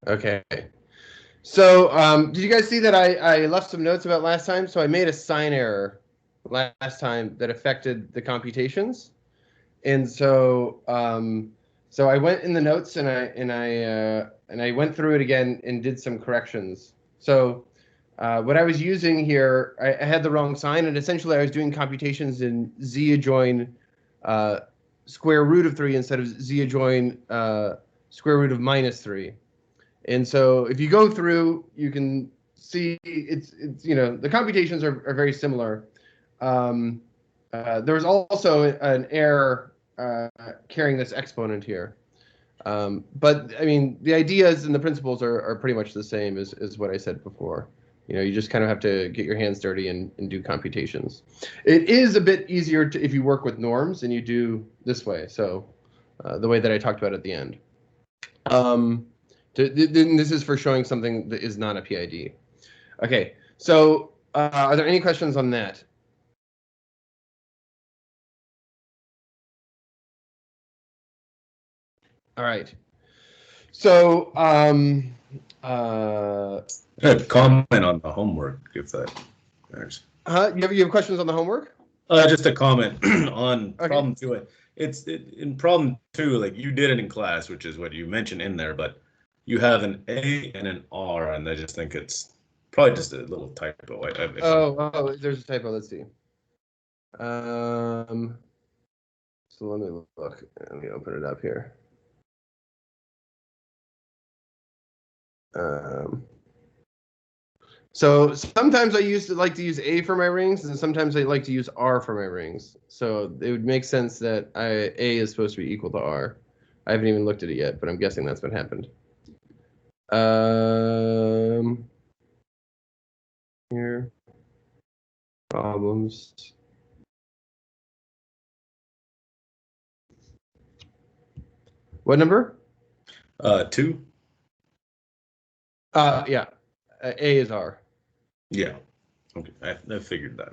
Okay. So did you guys see that I left some notes about last time? So I made a sign error last time that affected the computations. And so so I went in the notes and I went through it again and did some corrections. So what I was using here, I had the wrong sign, and essentially I was doing computations in z adjoin square root of 3 instead of z adjoin square root of -3. And so if you go through, you can see it's the computations are very similar. There was also an error carrying this exponent here. But I mean, the ideas and the principles are pretty much the same as what I said before. You just kind of have to get your hands dirty and do computations. It is a bit easier if you work with norms and you do this way. So the way that I talked about at the end. This is for showing something that is not a PID. Okay, so are there any questions on that? All right. So A comment on the homework, if that matters. you have questions on the homework? Just a comment on problem 2. In problem 2, like you did it in class, which is what you mentioned in there, but you have an A and an R, and I just think it's probably just a little typo. There's a typo. Let's see. So let me look. Let me open it up here. So sometimes I like to use A for my rings, and sometimes I like to use R for my rings. So it would make sense that A is supposed to be equal to R. I haven't even looked at it yet, but I'm guessing that's what happened. Here, problems. What number? 2. Yeah, A is R. Yeah. Okay, I figured that.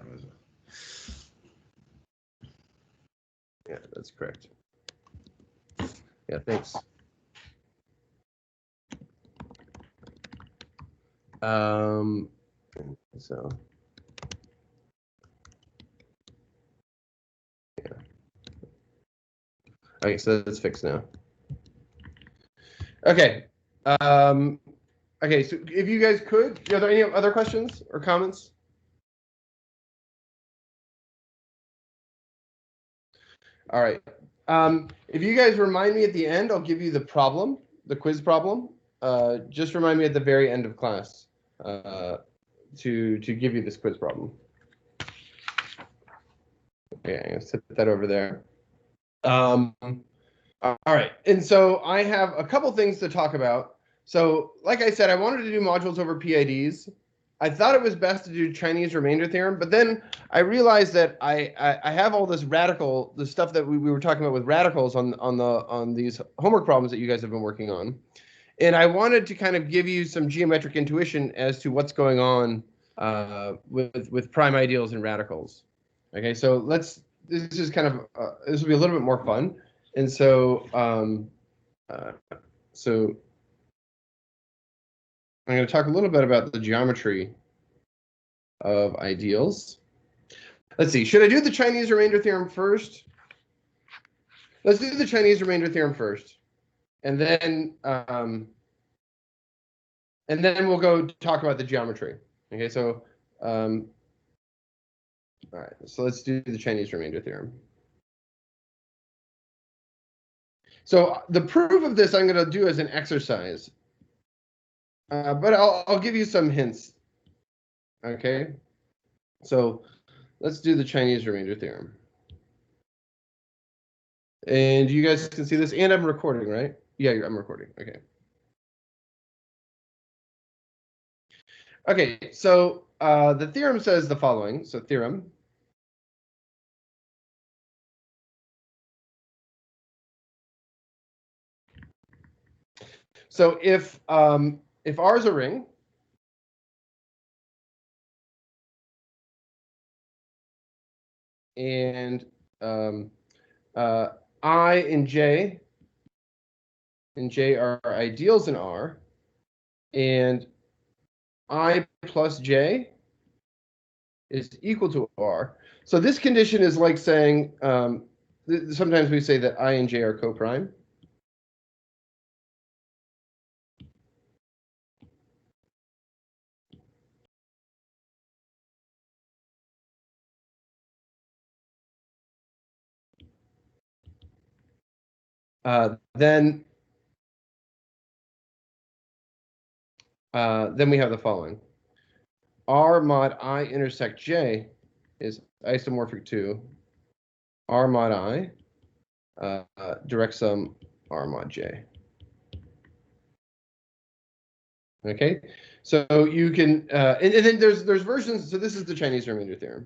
Yeah, that's correct. Yeah, thanks. So yeah. Okay, so that's fixed now. Okay. Okay, so if you guys could, are there any other questions or comments? All right. If you guys remind me at the end, I'll give you the problem, the quiz problem. Just remind me at the very end of class to give you this quiz problem. Okay, I'm gonna set that over there. All right, and so I have a couple things to talk about. So, like I said, I wanted to do modules over PIDs. I thought it was best to do Chinese remainder theorem, but then I realized that I have all this the stuff that we were talking about with radicals on these homework problems that you guys have been working on, and I wanted to kind of give you some geometric intuition as to what's going on with prime ideals and radicals. Okay, so this is kind of this will be a little bit more fun, and so so I'm going to talk a little bit about the geometry of ideals. Let's see. Should I do the Chinese remainder theorem first? Let's do the Chinese remainder theorem first, and then we'll go talk about the geometry. Okay. So all right. So let's do the Chinese remainder theorem. So the proof of this I'm going to do as an exercise, but I'll give you some hints. Okay. So let's do the Chinese remainder theorem. And you guys can see this, and I'm recording, right? Yeah, I'm recording. Okay. Okay, so the theorem says the following. So theorem. So if R is a ring, and I and J are ideals in R, and I plus j is equal to r. So this condition is like saying, sometimes we say that I and j are coprime. Then we have the following. R mod I intersect j is isomorphic to R mod I direct sum R mod j. Okay, so you can, and then there's versions. So this is the Chinese remainder theorem.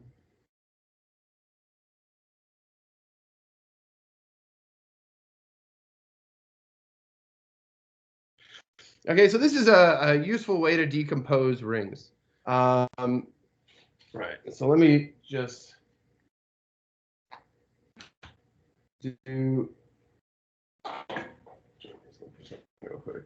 Okay, so this is a useful way to decompose rings. Right. So let me just do real quick.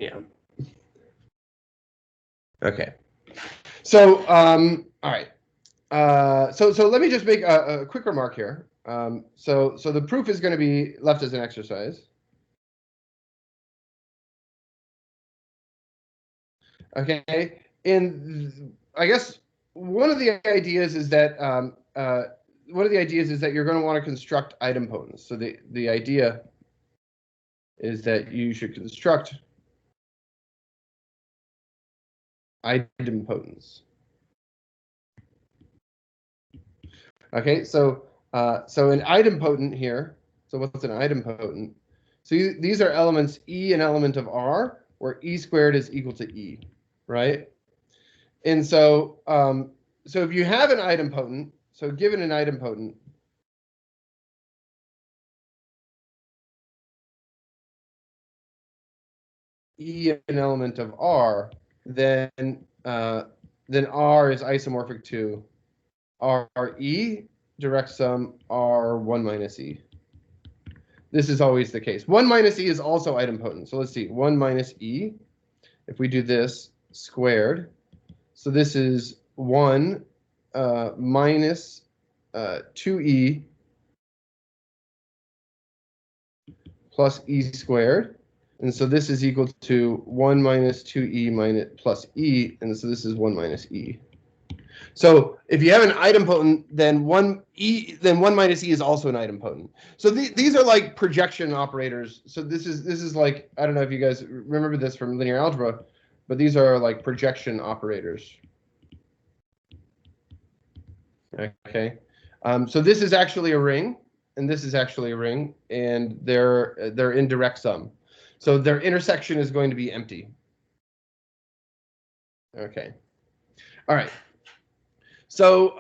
Yeah. Okay. So all right. So let me just make a quick remark here. So the proof is going to be left as an exercise. Okay. And I guess one of the ideas is that you're going to want to construct idempotents. So the idea is that you should construct idempotents. Okay, so an idempotent here. So what's an idempotent? So these are elements E, an element of R, where E squared is equal to E, right? And so so if you have an idempotent, so given an idempotent, E an element of R, then R is isomorphic to RE direct sum R1 minus E. This is always the case. 1 minus E is also idempotent. So let's see, 1 minus E, if we do this squared, so this is 1 minus 2E plus E squared. And so this is equal to 1 minus 2E minus plus E. And so this is 1 minus E. So if you have an idempotent, then 1 minus E is also an idempotent. So these are like projection operators. So this is like, I don't know if you guys remember this from linear algebra, but these are like projection operators. Okay. So this is actually a ring, and this is actually a ring, and they're in direct sum. So their intersection is going to be empty. Okay. All right. So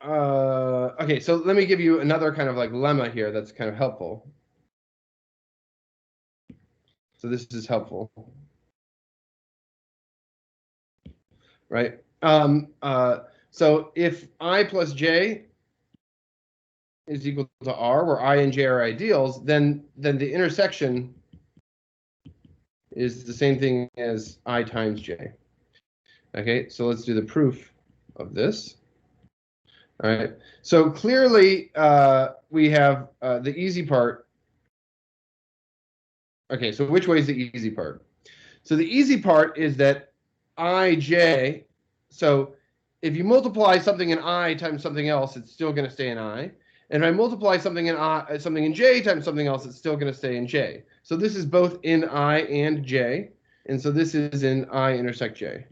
okay, so let me give you another kind of like lemma here that's kind of helpful. So this is helpful, right? So if I plus j is equal to r, where I and j are ideals, then the intersection is the same thing as I times j. Okay, so let's do the proof of this. All right, so clearly we have the easy part. Okay, so which way is the easy part? So the easy part is that ij, so if you multiply something in I times something else, it's still going to stay in I. And if I multiply something in j times something else, it's still going to stay in j. So this is both in I and j. And so this is in I intersect j.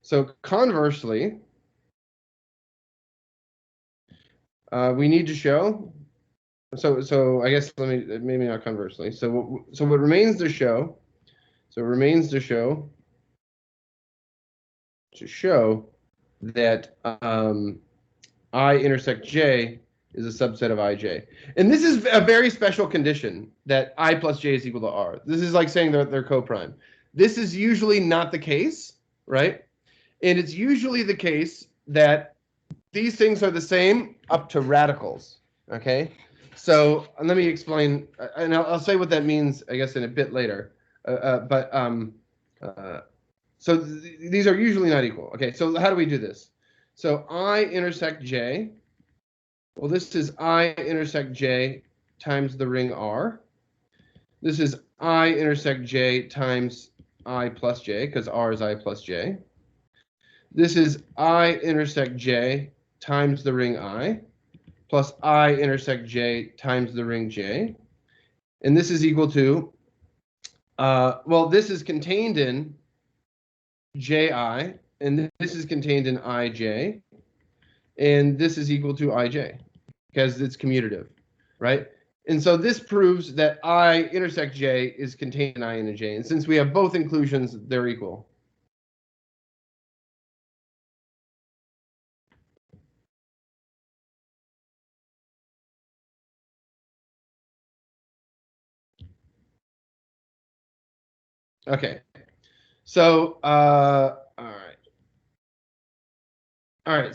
So conversely, we need to show. So I guess maybe not conversely. So what remains to show? So it remains to show that I intersect J is a subset of IJ. And this is a very special condition that I plus J is equal to R. This is like saying they're co-prime. This is usually not the case, right? And it's usually the case that these things are the same up to radicals, okay? So let me explain, and I'll say what that means, I guess, in a bit later. So these are usually not equal. Okay, so how do we do this? So I intersect J. Well, this is I intersect J times the ring R. This is I intersect J times I plus J, because R is I plus J. This is I intersect J times the ring I, plus I intersect J times the ring J. And this is equal to, well, this is contained in Ji, and this is contained in Ij, and this is equal to Ij, because it's commutative, right? And so this proves that I intersect J is contained in I and J. And since we have both inclusions, they're equal. Okay. So, all right. All right.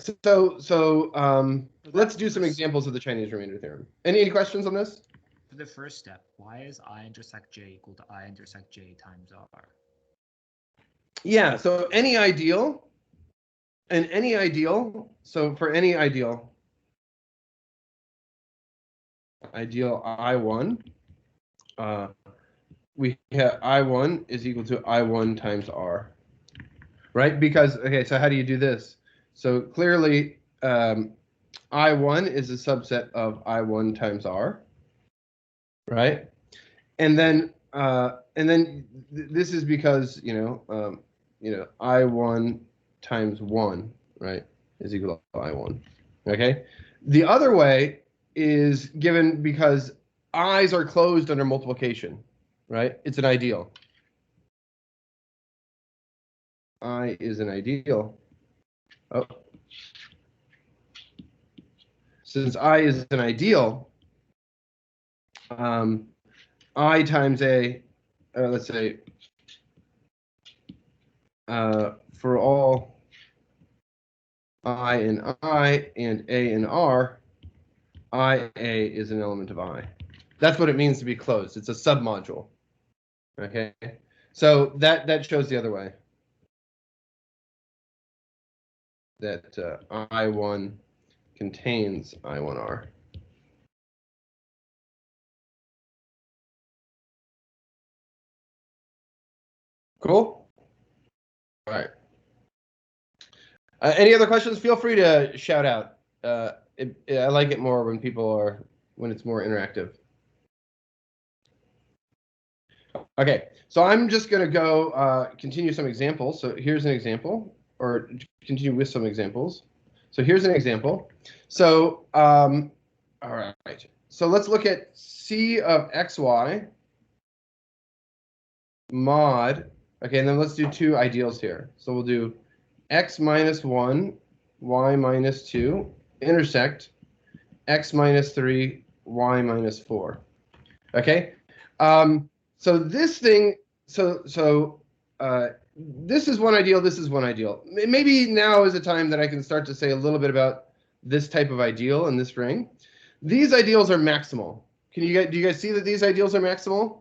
Let's do some examples of the Chinese remainder theorem. Any questions on this? For the first step, why is I intersect J equal to I intersect J times R? Yeah, so any ideal, so for any ideal I1, we have I1 is equal to I1 times R, right? Because, okay, so how do you do this? So clearly, I1 is a subset of I1 times R, right? And then this is because, I1 times 1, right, is equal to I1, okay? The other way is given because I's are closed under multiplication, right? It's an ideal. I is an ideal. Oh. Since I is an ideal, I times A, let's say, for all I and A and R, IA is an element of I. That's what it means to be closed. It's a submodule. Okay, so that shows the other way. That I1 contains I1R. Cool. All right. Any other questions? Feel free to shout out. I like it more when it's more interactive. Okay, so I'm just going to go continue some examples. So here's an example, or continue with some examples. So here's an example. So, all right. So let's look at C of xy mod. Okay, and then let's do two ideals here. So we'll do x minus 1, y minus 2, intersect x minus 3, y minus 4. Okay? So this thing, this is one ideal, this is one ideal. Maybe now is a time that I can start to say a little bit about this type of ideal in this ring. These ideals are maximal. Do you guys see that these ideals are maximal?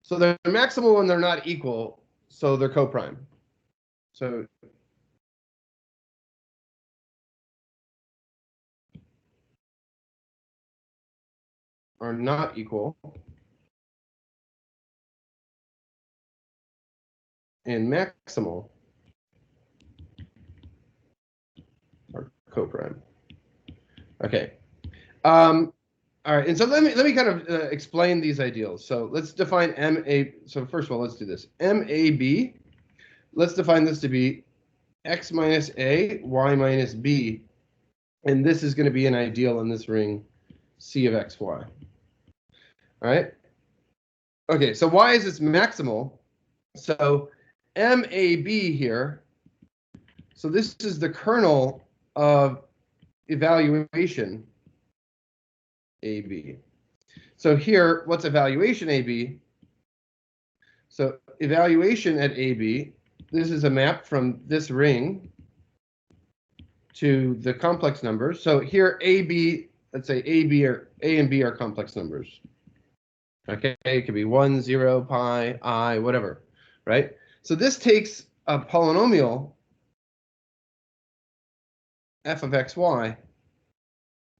So they're maximal when they're not equal, so they're coprime. So are not equal and maximal are coprime. Okay. All right, and so let me kind of explain these ideals. So let's define MA. So first of all, let's do this. MAB. Let's define this to be x minus a, y minus b And this is going to be an ideal in this ring C of xy. All right. Okay, so why is this maximal? So MAB here, so this is the kernel of evaluation AB. So here, what's evaluation AB? So evaluation at AB, this is a map from this ring to the complex numbers. So here AB, let's say AB or A and B are complex numbers. Okay, it could be 1, 0, pi, I, whatever, right? So this takes a polynomial f of xy,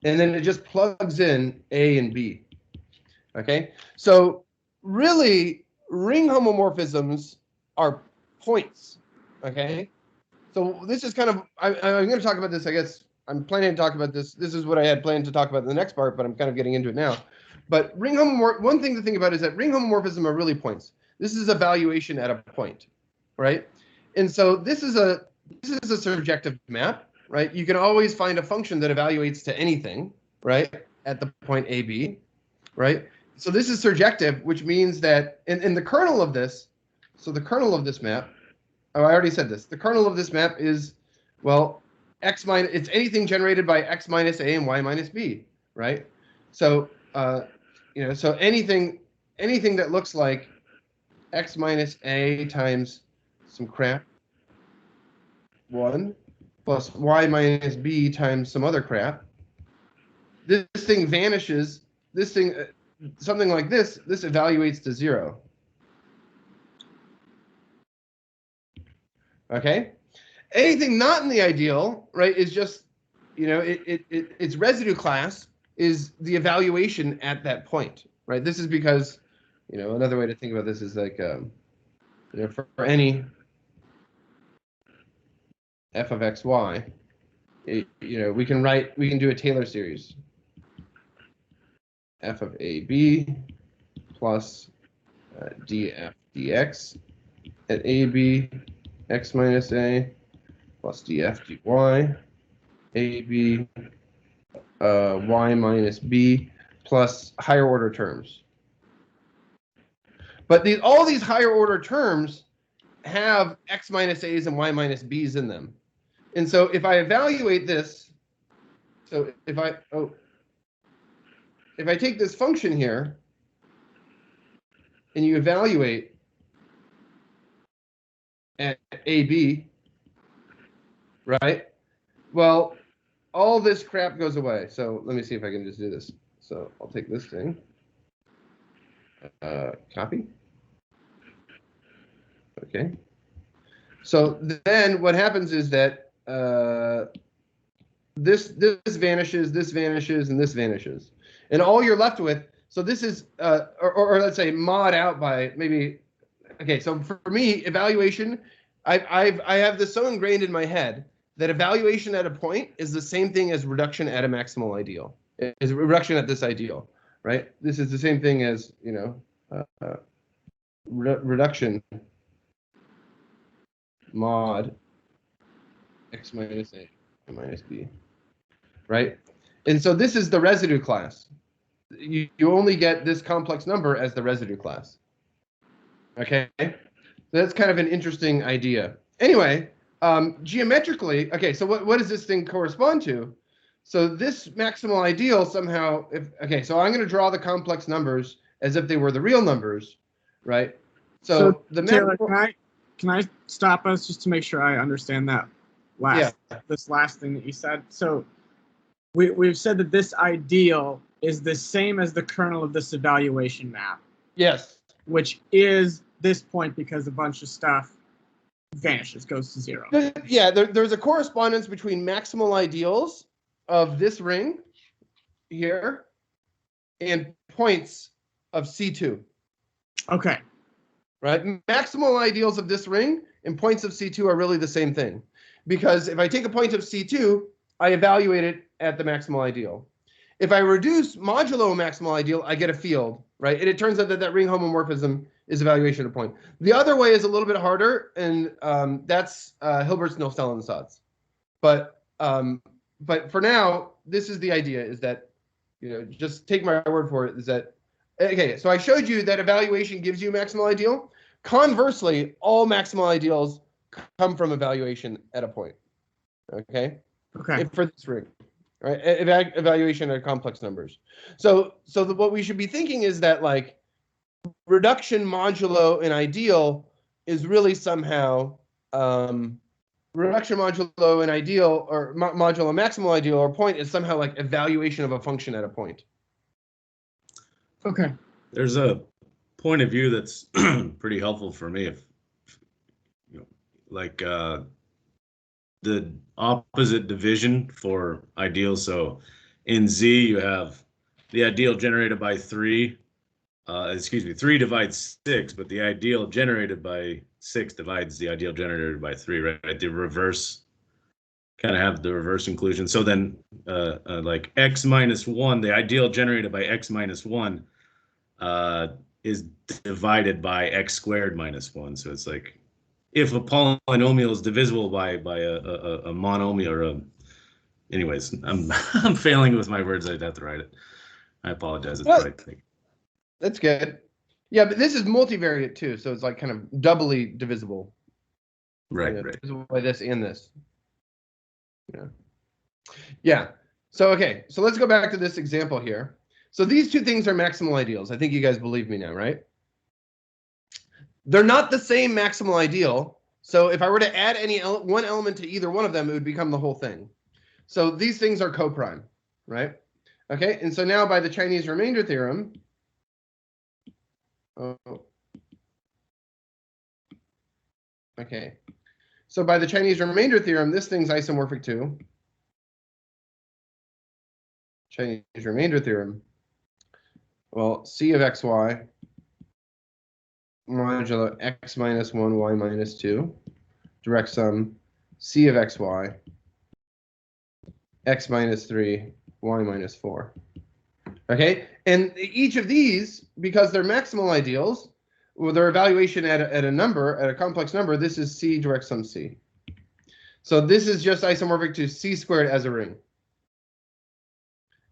and then it just plugs in A and B. Okay, so really, ring homomorphisms are points. Okay, so this is kind of, I'm going to talk about this, I guess. I'm planning to talk about this. This is what I had planned to talk about in the next part, but I'm kind of getting into it now. But ring homomorph, one thing to think about is that ring homomorphism are really points. This is evaluation at a point, right? And so this is a surjective map, right? You can always find a function that evaluates to anything, right, at the point AB, right? So this is surjective, which means that in the kernel of this, so the kernel of this map, oh, I already said this. The kernel of this map is, well, x minus, it's anything generated by x minus a and y minus b, right? So, so anything that looks like x minus a times some crap, 1, plus y minus b times some other crap, this thing vanishes. This thing, something like this evaluates to 0. Okay? Anything not in the ideal, right, is just, its residue class is the evaluation at that point, right? This is because, another way to think about this is like, for any f of xy, we can do a Taylor series. F of AB plus df dx at AB x minus a plus df dy AB y minus b plus higher order terms. But all these higher order terms have x minus a's and y minus b's in them. And so if I evaluate this, so if I take this function here and you evaluate at AB, right? Well, all this crap goes away. So let me see if I can just do this. So I'll take this thing, copy. Okay. So then what happens is that this vanishes, this vanishes, and this vanishes. And all you're left with, so this is, or let's say mod out by maybe, okay, so for me, evaluation, I have this so ingrained in my head that evaluation at a point is the same thing as reduction at a maximal ideal, is reduction at this ideal, right? This is the same thing as, reduction mod x minus a minus b, right? And so this is the residue class. You only get this complex number as the residue class. Okay, so that's kind of an interesting idea. Anyway, geometrically, okay, so what does this thing correspond to? So this maximal ideal somehow, so I'm going to draw the complex numbers as if they were the real numbers, right? So the Taylor, can I stop us just to make sure I understand that this last thing that you said? So we've said that this ideal is the same as the kernel of this evaluation map. Yes. Which is this point because a bunch of stuff vanishes, goes to 0. Yeah, there's a correspondence between maximal ideals of this ring here and points of C2. Okay. Right? Maximal ideals of this ring and points of C2 are really the same thing. Because if I take a point of C2, I evaluate it at the maximal ideal. If I reduce modulo maximal ideal, I get a field, right? And it turns out that ring homomorphism is evaluation of point. The other way is a little bit harder, and that's Hilbert's Nilstel-Ansatz. But but for now, this is the idea: is that, just take my word for it. Is that okay? So I showed you that evaluation gives you maximal ideal. Conversely, all maximal ideals come from evaluation at a point. Okay. Okay. For this ring, right? Evaluation of complex numbers. So what we should be thinking is that like reduction modulo an ideal is really somehow reduction modulo an ideal or modulo maximal ideal or point is somehow like evaluation of a function at a point. Okay. There's a point of view that's pretty helpful for me if like the opposite division for ideals. So in Z you have the ideal generated by 3. 3 divides 6, but the ideal generated by 6 divides the ideal generated by 3, right? The reverse, kind of have the reverse inclusion. So then like x minus 1, the ideal generated by x minus 1 is divided by x squared minus 1. So it's like if a polynomial is divisible by a monomial or a, anyways, I'm failing with my words. I'd have to write it. I apologize. It's right thing. That's good. Yeah, but this is multivariate too, so it's like kind of doubly divisible. Right, right. Divisible by this and this. Yeah. So okay, so let's go back to this example here. So these two things are maximal ideals. I think you guys believe me now, right? They're not the same maximal ideal. So if I were to add one element to either one of them, it would become the whole thing. So these things are coprime, right? Okay, and so now by the Chinese remainder theorem, okay. So by the Chinese remainder theorem, this thing's isomorphic to Chinese remainder theorem. Well, C of xy modulo x minus 1, y minus 2, direct sum C of xy, x minus 3, y minus 4. Okay, and each of these, because they're maximal ideals, with their evaluation at a number, at a complex number, this is C direct sum C. So this is just isomorphic to C squared as a ring.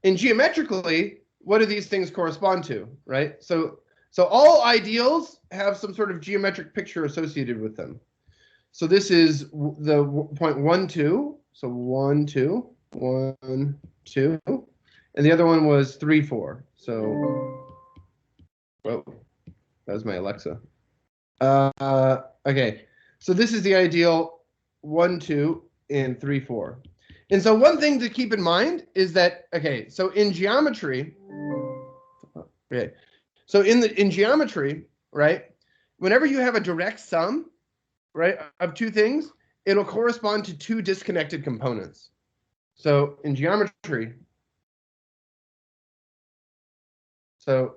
And geometrically, what do these things correspond to, right? So all ideals have some sort of geometric picture associated with them. So this is the point 1, 2. So 1, 2, 1, 2. And the other one was 3, 4. So, whoa, that was my Alexa. Okay, so this is the ideal 1, 2, and 3, 4. And so one thing to keep in mind is that, okay, so in geometry, okay, so in geometry, right, whenever you have a direct sum, right, of two things, it'll correspond to two disconnected components. So in geometry, so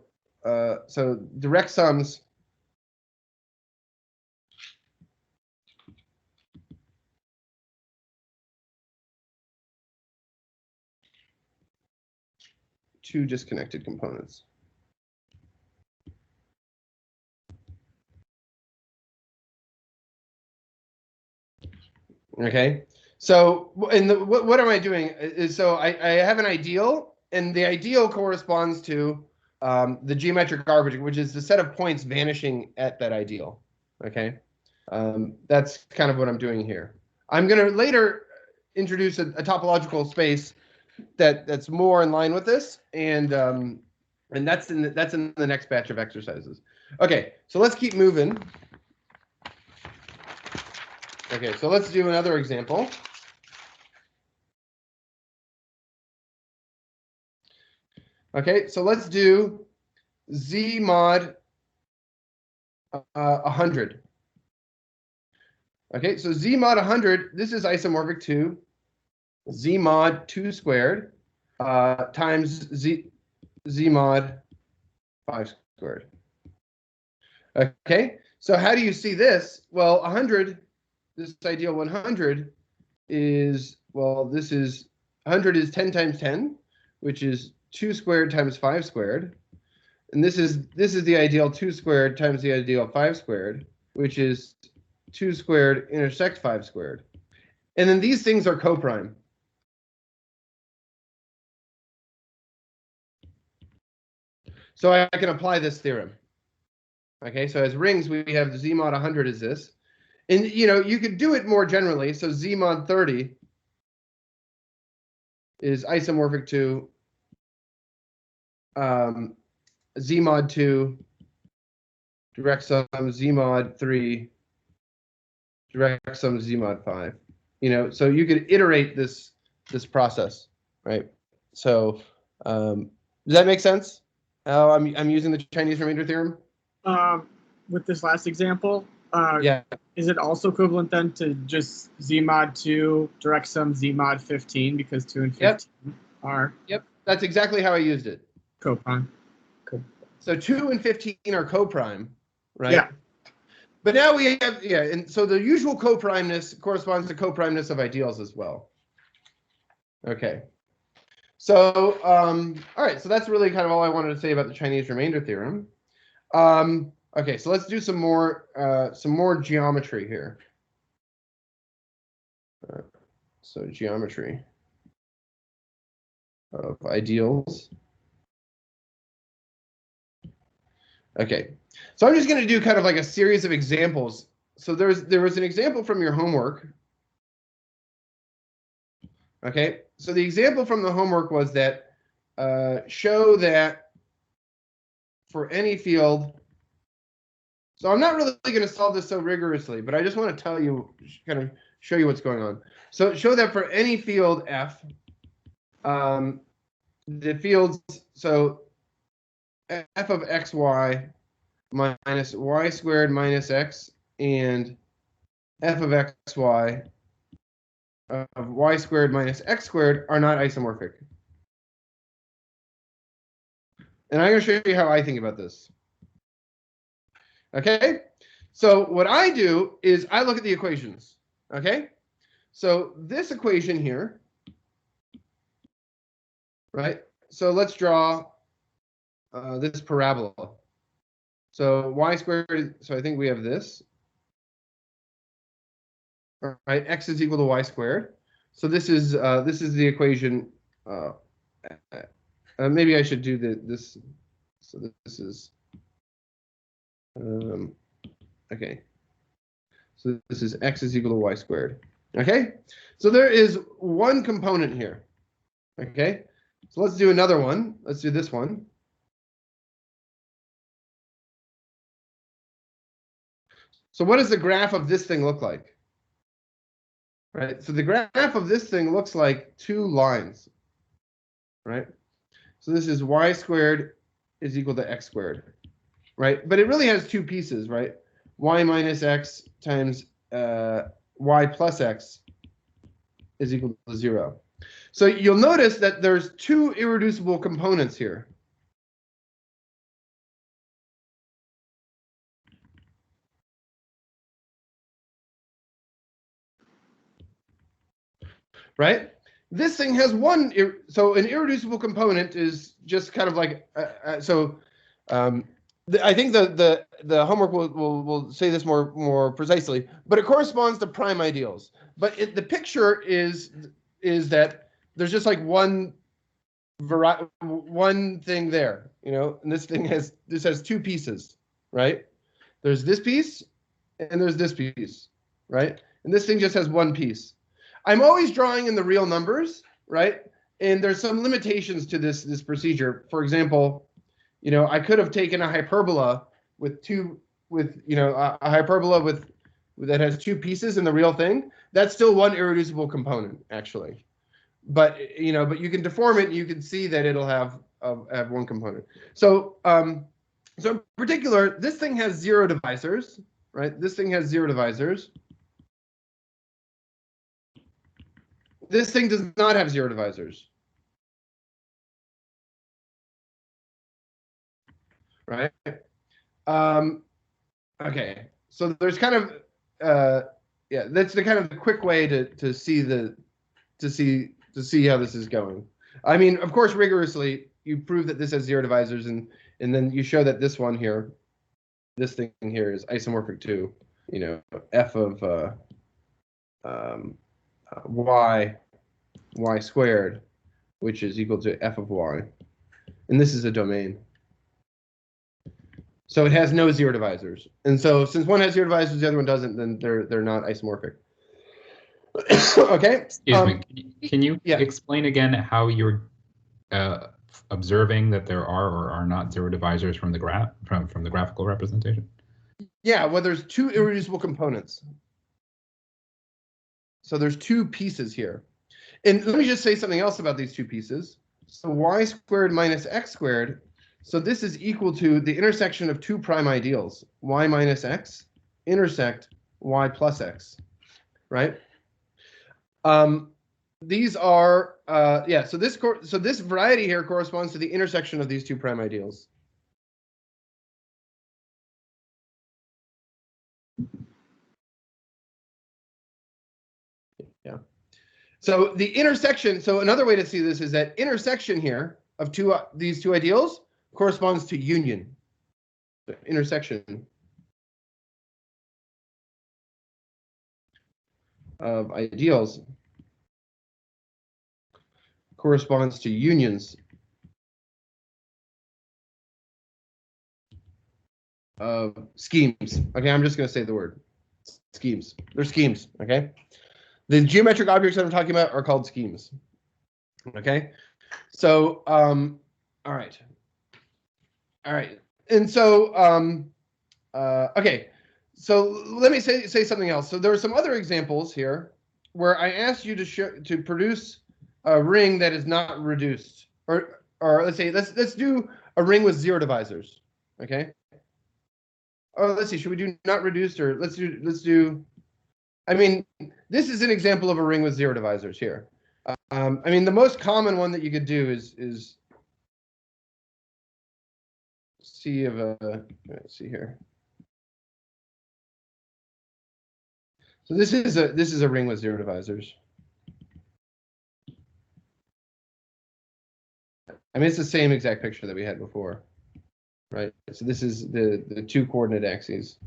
direct sums two disconnected components. Okay, so what am I doing? Is so I have an ideal, and the ideal corresponds to the geometric average, which is the set of points vanishing at that ideal. Okay, that's kind of what I'm doing here. I'm going to later introduce a topological space that's more in line with this, and that's in the next batch of exercises. Okay, so let's keep moving. Okay, so let's do another example. Okay, so let's do Z mod 100. Okay, so Z mod 100, this is isomorphic to Z mod 2 squared times Z mod 5 squared. Okay, so how do you see this? Well, 100, this ideal 100 is, well, this is 100 is 10 times 10, which is 2 squared times 5 squared. And this is the ideal 2 squared times the ideal 5 squared, which is 2 squared intersect 5 squared. And then these things are coprime. So I can apply this theorem. Okay, so as rings, we have Z mod 100 is this. And, you could do it more generally. So Z mod 30 is isomorphic to Z mod 2 direct sum Z mod 3 direct sum Z mod 5. So you could iterate this process, right? So does that make sense? How I'm using the Chinese remainder theorem? With this last example, Yeah. is it also equivalent then to just Z mod 2 direct sum Z mod 15 because 2 and 15 are? Yep. That's exactly how I used it. Coprime. Cool. So 2 and 15 are coprime, right? Yeah. But now we have, and so the usual coprimeness corresponds to coprimeness of ideals as well. Okay. So, all right, so that's really kind of all I wanted to say about the Chinese remainder theorem. Okay, so let's do some more geometry here. So geometry of ideals. Okay, so I'm just going to do kind of like a series of examples. So there was an example from your homework. Okay, so the example from the homework was that show that for any field. So I'm not really going to solve this so rigorously, but I just want to tell you, kind of show you what's going on. So show that for any field F, the fields, so F of xy minus y squared minus x and F of xy of y squared minus x squared are not isomorphic. And I'm going to show you how I think about this. Okay, so what I do is I look at the equations. Okay, so this equation here, right? So let's draw this parabola. So y squared, so I think we have this. All right, x is equal to y squared. So this is the equation. Maybe I should do this. So this is okay. So this is x is equal to y squared. Okay, so there is one component here. Okay, so let's do another one. Let's do this one. So what does the graph of this thing look like? Right, so the graph of this thing looks like two lines. Right, so this is y squared is equal to x squared. Right, but it really has two pieces, right? Y minus x times y plus x is equal to 0. So you'll notice that there's two irreducible components here. Right? This thing has one, so an irreducible component is just kind of like, I think the homework will say this more precisely, but it corresponds to prime ideals. But the picture is that there's just like one thing there, and this has two pieces, right? There's this piece and there's this piece, right? And this thing just has one piece. I'm always drawing in the real numbers, right? And there's some limitations to this procedure. For example, I could have taken a hyperbola a hyperbola that has two pieces in the real thing. That's still one irreducible component, actually. But you can deform it, and you can see that it'll have one component. So so in particular, this thing has 0 divisors, right? This thing has 0 divisors. This thing does not have 0 divisors. Right? Okay. So there's kind of that's the kind of the quick way to see how this is going. I mean, of course, rigorously, you prove that this has 0 divisors, and then you show that this one here, this thing here, is isomorphic to f of y squared, which is equal to f of y, and this is a domain. So it has no zero divisors. And so since one has zero divisors, the other one doesn't, then they're not isomorphic. Okay. Excuse me. Can you yeah. explain again how you're observing that there are or are not zero divisors from the graph from the graphical representation? Yeah, well, there's two irreducible components. So there's two pieces here. And let me just say something else about these two pieces. So y squared minus x squared. So this is equal to the intersection of two prime ideals, y minus x intersect y plus x, right? These are, yeah, so this variety here corresponds to the intersection of these two prime ideals. Yeah. So the intersection, so another way to see this is that intersection here of these two ideals corresponds to union. The intersection of ideals corresponds to unions of schemes. Okay, I'm just going to say the word schemes. They're schemes. Okay, the geometric objects that I'm talking about are called schemes. Okay, so all right, and so okay, so let me say something else. So there are some other examples here where I asked you to produce a ring that is not reduced, or let's say let's do a ring with zero divisors. Okay. Oh, let's see. Should we do not reduced, or let's do? I mean, this is an example of a ring with zero divisors here. I mean, the most common one that you could do is C of a. Let's see here. So this is a ring with zero divisors. I mean, it's the same exact picture that we had before, right? So this is the two coordinate axes.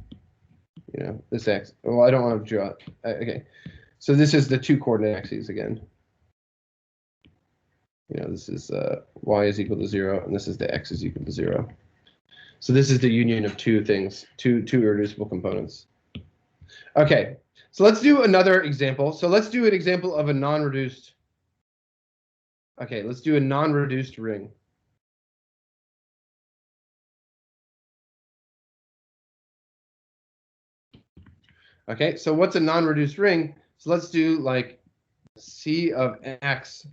You know, this x. Well, I don't want to draw it. Okay, so this is the two coordinate axes again. You know, this is y is equal to 0, and this is the x is equal to 0. So this is the union of two things, two irreducible components. Okay, so let's do another example. So let's do an example of a non-reduced. Okay, let's do a non-reduced ring. Okay, so what's a non-reduced ring? So let's do like C of x.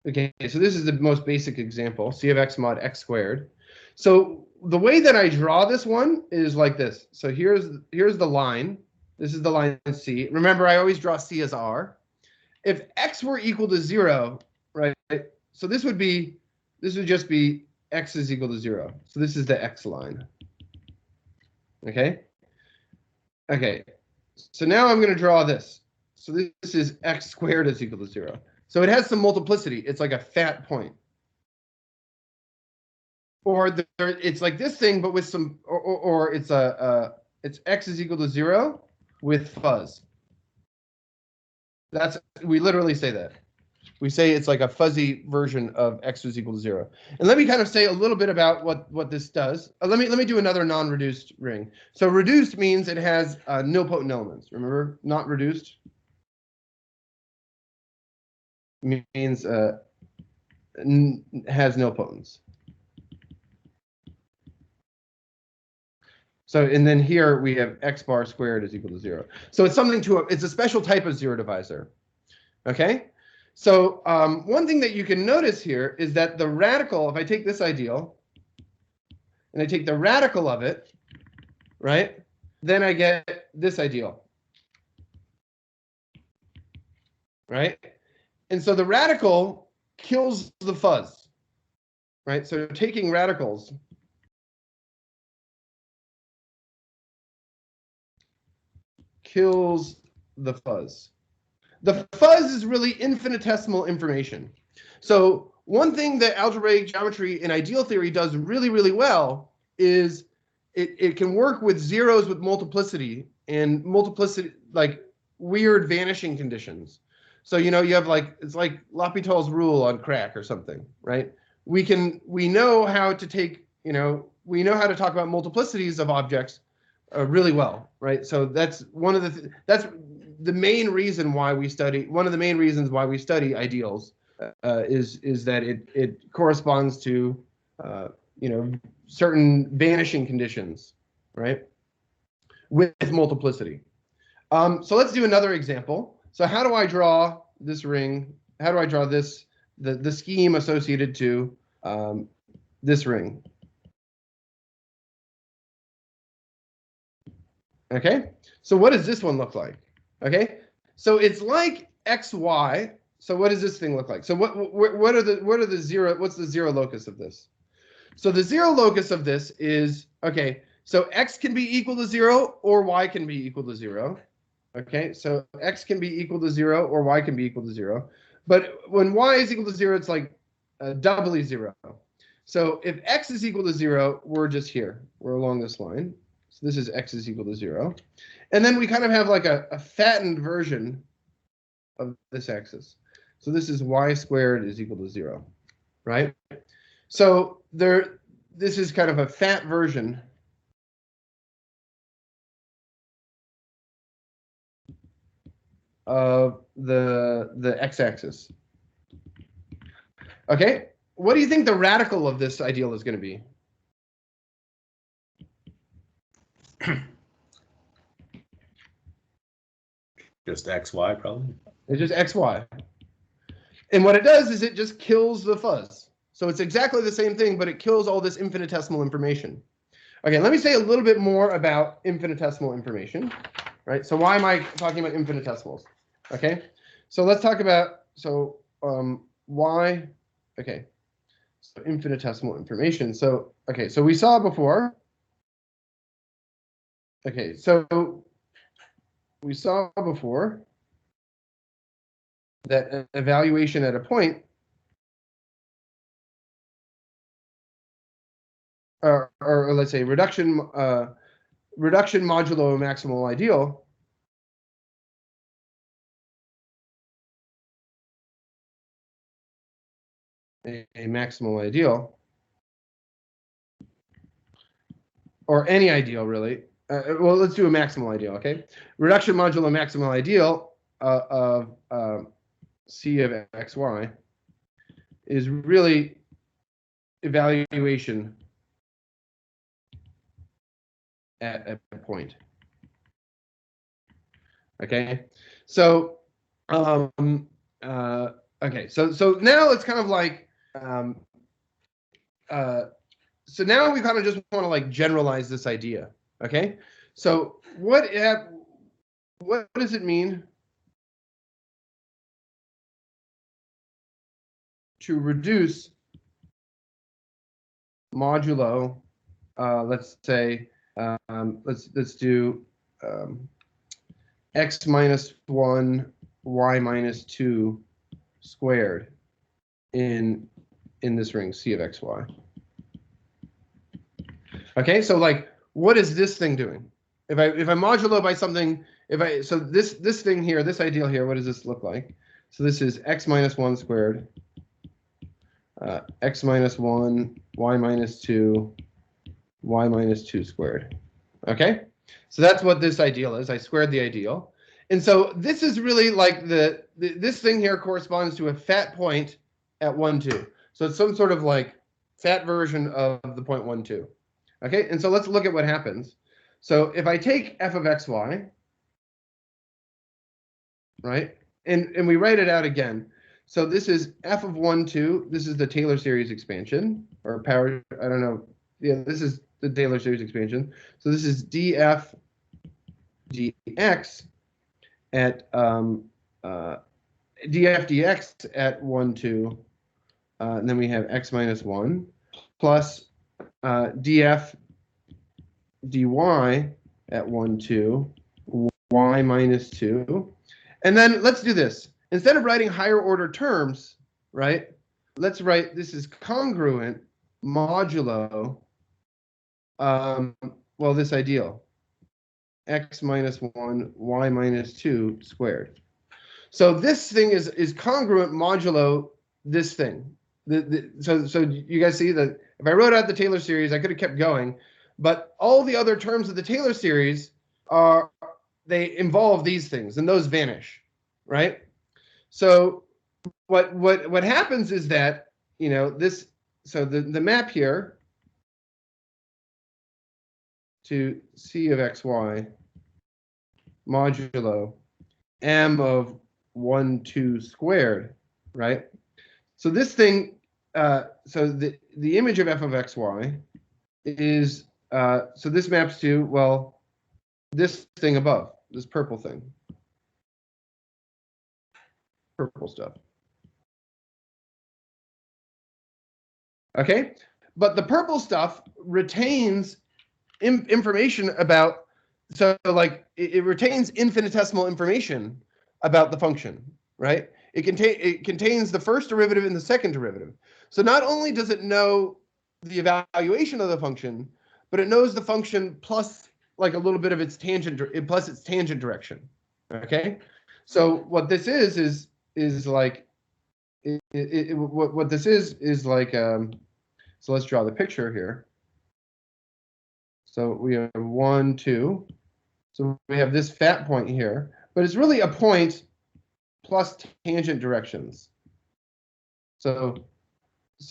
Okay, so this is the most basic example, C of x mod x squared. So the way that I draw this one is like this. So here's the line. This is the line C. Remember, I always draw C as R. If x were equal to 0, right? So this would just be x is equal to 0. So this is the x line. Okay. Okay. So now I'm going to draw this. So this is x squared is equal to 0. So it has some multiplicity. It's like a fat point. Or it's like this thing, but with some, or it's it's x is equal to 0 with fuzz. We literally say that. We say it's like a fuzzy version of x is equal to 0. And let me kind of say a little bit about what this does. Let me do another non-reduced ring. So reduced means it has nilpotent elements. Remember, not reduced means has nilpotents. So, and then here we have x bar squared is equal to 0. So it's it's a special type of zero divisor. Okay. So one thing that you can notice here is that the radical, if I take this ideal and I take the radical of it, right, then I get this ideal, right? And so the radical kills the fuzz, right? So taking radicals kills the fuzz. The fuzz is really infinitesimal information. So one thing that algebraic geometry in ideal theory does really, really well is it can work with zeros with multiplicity and multiplicity, like weird vanishing conditions. So, you know, you have like, it's like L'Hopital's rule on crack or something, right? We know how to take, you know, we know how to talk about multiplicities of objects really well, right? So that's one of that's the main reason why we study. One of the main reasons why we study ideals is that it corresponds to certain vanishing conditions, right? With multiplicity. So let's do another example. So how do I draw this ring? How do I draw this the scheme associated to this ring? Okay, so what does this one look like? Okay, so it's like XY. So what does this thing look like? So what are the zero? What's the zero locus of this? So the zero locus of this is, okay, so X can be equal to 0 or Y can be equal to 0. Okay, so X can be equal to 0 or Y can be equal to 0. But when Y is equal to 0, it's like doubly 0. So if X is equal to 0, we're just here. We're along this line. So this is X is equal to 0. And then we kind of have like a fattened version of this axis. So this is Y squared is equal to 0, right? So this is kind of a fat version of the x-axis. Okay, what do you think the radical of this ideal is going to be? Just xy, probably. It's just xy. And what it does is it just kills the fuzz. So it's exactly the same thing, but it kills all this infinitesimal information. Okay, let me say a little bit more about infinitesimal information, right? So why am I talking about infinitesimals? Okay, so let's talk about, why, okay, so infinitesimal information. So, okay, so we saw before, okay, so we saw before that an evaluation at a point or let's say reduction modulo a maximal ideal a maximal ideal or any ideal really. Well, let's do a maximal ideal, okay? Reduction modulo maximal ideal of C of xy is really evaluation at a point. Okay, so okay, so now it's kind of like so now we kind of just want to like generalize this idea. Okay, so what does it mean to reduce modulo? Let's say let's do x minus 1 y minus 2 squared in this ring C of xy. Okay, so like what is this thing doing? If I modulo by something, so this thing here, this ideal here, what does this look like? So this is x minus 1 squared, x minus 1, y minus 2, y minus 2 squared. Okay, so that's what this ideal is. I squared the ideal. And so this is really like this thing here corresponds to a fat point at 1, 2. So it's some sort of like fat version of the point 1, 2. Okay, and so let's look at what happens. So if I take f of xy, right, and we write it out again. So this is f of 1, 2. This is the Taylor series expansion, or power, I don't know. Yeah, this is the Taylor series expansion. So this is df dx at df dx at 1, 2. And then we have x minus 1 plus df dy at 1, 2, y minus 2. And then let's do this. Instead of writing higher order terms, right, let's write this is congruent modulo, well, this ideal, x minus 1, y minus 2 squared. So this thing is congruent modulo this thing, So you guys see that if I wrote out the Taylor series, I could have kept going, but all the other terms of the Taylor series they involve these things, and those vanish, right? So what happens is that, you know, this, so the map here to C of xy modulo m of 1, 2 squared, right? So this thing, so the image of f of xy is, so this maps to, well, this thing above, this purple thing. Purple stuff. Okay, but the purple stuff retains information about, so like it retains infinitesimal information about the function, right? It contains the first derivative and the second derivative. So not only does it know the evaluation of the function, but it knows the function plus like a little bit of its tangent, plus its tangent direction. Okay, so what this is like, what this is like, so let's draw the picture here. So we have 1, 2. So we have this fat point here, but it's really a point plus tangent directions. So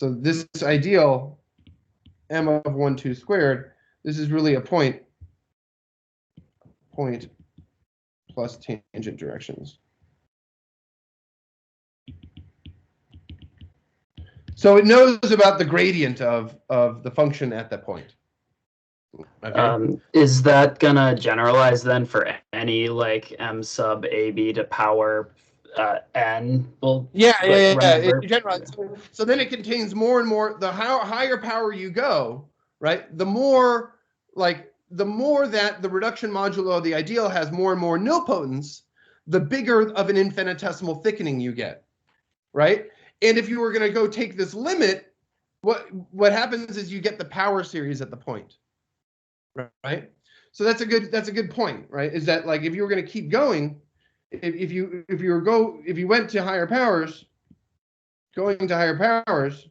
this ideal m of 1, 2 squared, this is really a point plus tangent directions. So it knows about the gradient of the function at that point. Okay. Is that gonna generalize then for any like m sub ab to power n? Well, yeah. remember. In general, so then it contains more and more. The higher power you go, right, the more that the reduction modulo of the ideal has more and more nilpotents, the bigger of an infinitesimal thickening you get, right? And if you were going to go take this limit, what happens is you get the power series at the point, right? So that's a good point, right? Is that like if you were going to keep going, if you went to higher powers, going to higher powers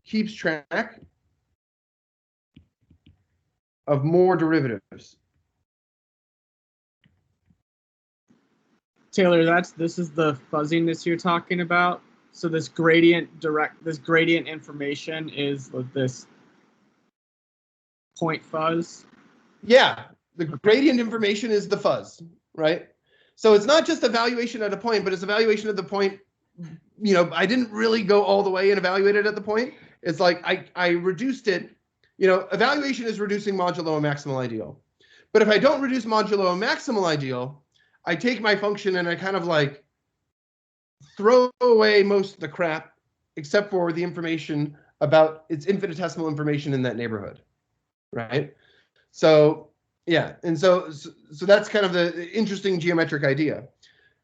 keeps track of more derivatives. Taylor, this is the fuzziness you're talking about. So this gradient information is this point fuzz. Yeah, the gradient information is the fuzz, right? So it's not just evaluation at a point, but it's evaluation at the point. You know, I didn't really go all the way and evaluate it at the point. It's like I reduced it. You know, evaluation is reducing modulo a maximal ideal. But if I don't reduce modulo a maximal ideal, I take my function and I kind of like throw away most of the crap, except for the information about its infinitesimal information in that neighborhood, right? So yeah, and so that's kind of the interesting geometric idea.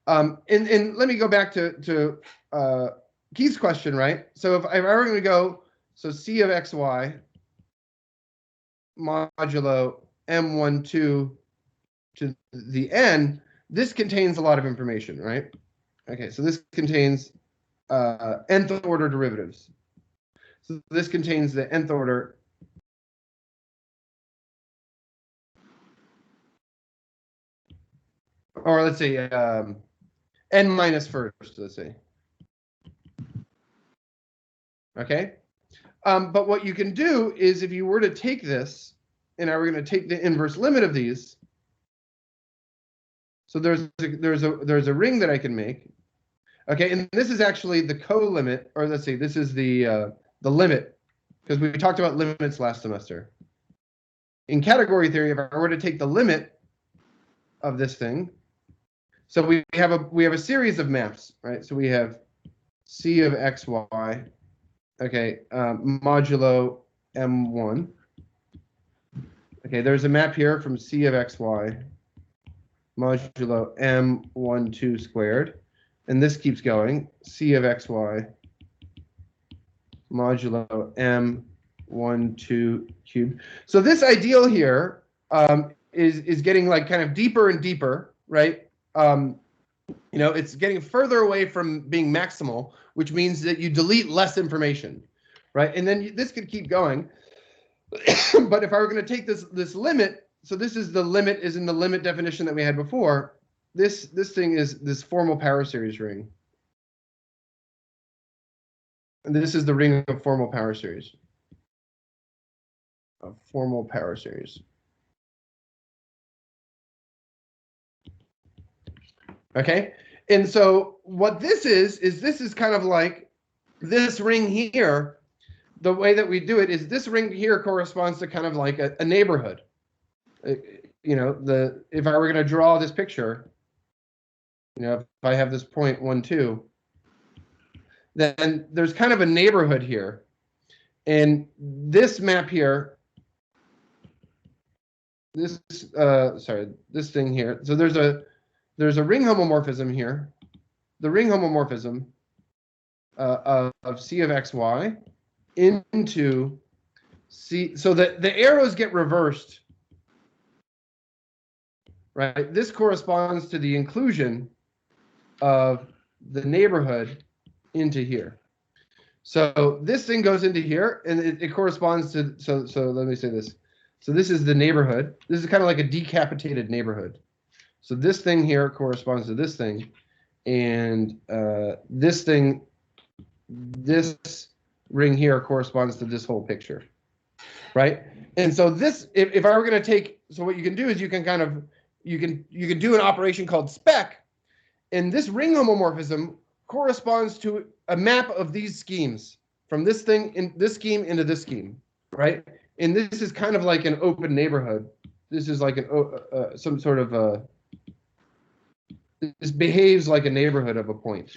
And let me go back to Keith's question, right? So if I were going to go, so C of xy modulo m12 to the n, this contains a lot of information, right? Okay, so this contains nth order derivatives. So this contains the nth order. Or let's say n minus first, let's say. Okay, but what you can do is if you were to take this, and I were going to take the inverse limit of these, so there's a ring that I can make. Okay, and this is actually the co-limit, or let's see, this is the limit, because we talked about limits last semester. In category theory, if I were to take the limit of this thing, so we have a series of maps, right? So we have C of xy, okay, modulo m1. Okay, there's a map here from C of xy modulo m12 squared, and this keeps going. C of xy modulo m12 cubed. So this ideal here is getting like kind of deeper and deeper, right? You know, it's getting further away from being maximal, which means that you delete less information, right? And then this could keep going. But if I were going to take this limit, so this is the limit is in the limit definition that we had before. This thing is this formal power series ring. And this is the ring of formal power series. A formal power series. Okay, and so what this is this is kind of like this ring here. The way that we do it is this ring here corresponds to kind of like a neighborhood. You know, if I were going to draw this picture, you know, if I have this point 1, 2, then there's kind of a neighborhood here, and this map here, this thing here. So there's a ring homomorphism here, the ring homomorphism of C of xy into C, so that the arrows get reversed, right? This corresponds to the inclusion of the neighborhood into here. So this thing goes into here, and it corresponds to, so let me say this. So this is the neighborhood. This is kind of like a decapitated neighborhood. So this thing here corresponds to this thing, and this thing, this ring here corresponds to this whole picture, right? And so this, if I were going to take, so what you can do is you can kind of, you can do an operation called spec, and this ring homomorphism corresponds to a map of these schemes from this thing in this scheme into this scheme, right? And this is kind of like an open neighborhood. This is like an some sort of a, this behaves like a neighborhood of a point.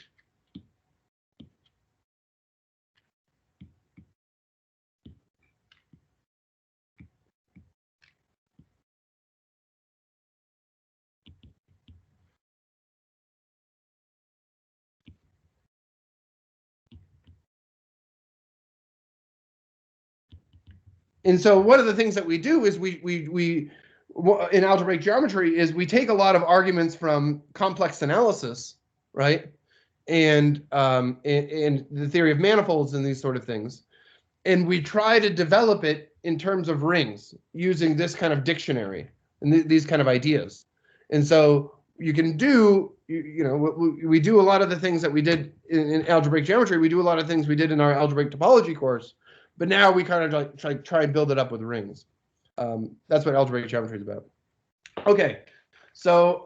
And so one of the things that we do is we in algebraic geometry is we take a lot of arguments from complex analysis, right? And the theory of manifolds and these sort of things. And we try to develop it in terms of rings using this kind of dictionary and these kind of ideas. And so you can do, you know, we do a lot of the things that we did in algebraic geometry. We do a lot of things we did in our algebraic topology course. But now we kind of like try and build it up with rings. That's what algebraic geometry is about. Okay, so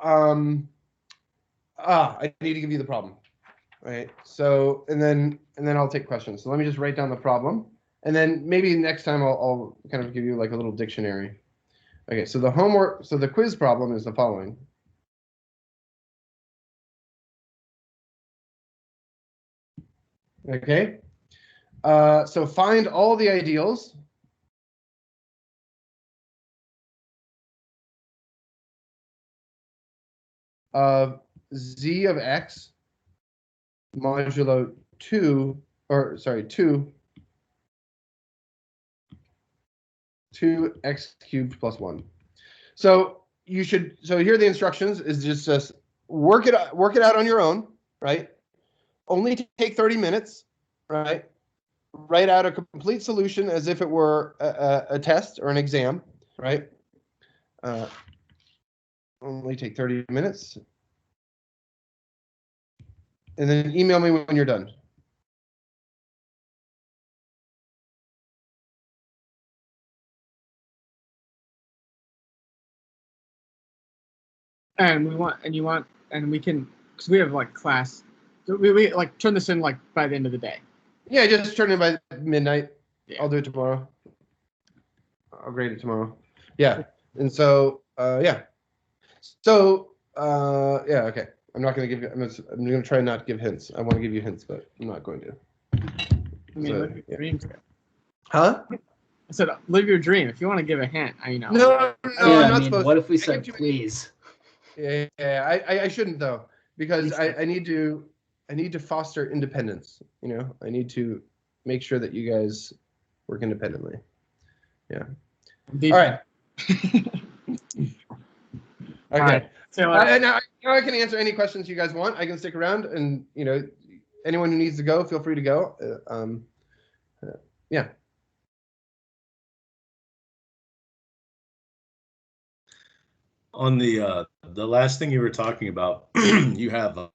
I need to give you the problem, right? So and then I'll take questions. So let me just write down the problem, and then maybe next time I'll kind of give you like a little dictionary. Okay, so the quiz problem is the following. Okay. So find all the ideals of z of x modulo 2 x cubed plus 1. So you should, so here are the instructions is just work it out on your own, right? Only take 30 minutes, right? Write out a complete solution as if it were a test or an exam, right? Only take 30 minutes. And then email me when you're done. And we can, because we have like class, we like turn this in like by the end of the day. Yeah, just turn it by midnight. Yeah. I'll do it tomorrow. I'll grade it tomorrow. Yeah. And so, yeah. So, yeah, okay. I'm not going to give you, I'm going to try not to give hints. I want to give you hints, but I'm not going to. I mean, So, live your yeah. dreams. Huh? I said, live your dream. If you want to give a hint, you know. No, Yeah, I'm I not mean, supposed what to. if we I said give too- please? Yeah, I shouldn't though, because I need to foster independence. You know, I need to make sure that you guys work independently. Yeah. Deep. All right. Okay. right. See you later. Now I can answer any questions you guys want. I can stick around, and anyone who needs to go, feel free to go. Yeah. On the last thing you were talking about, you have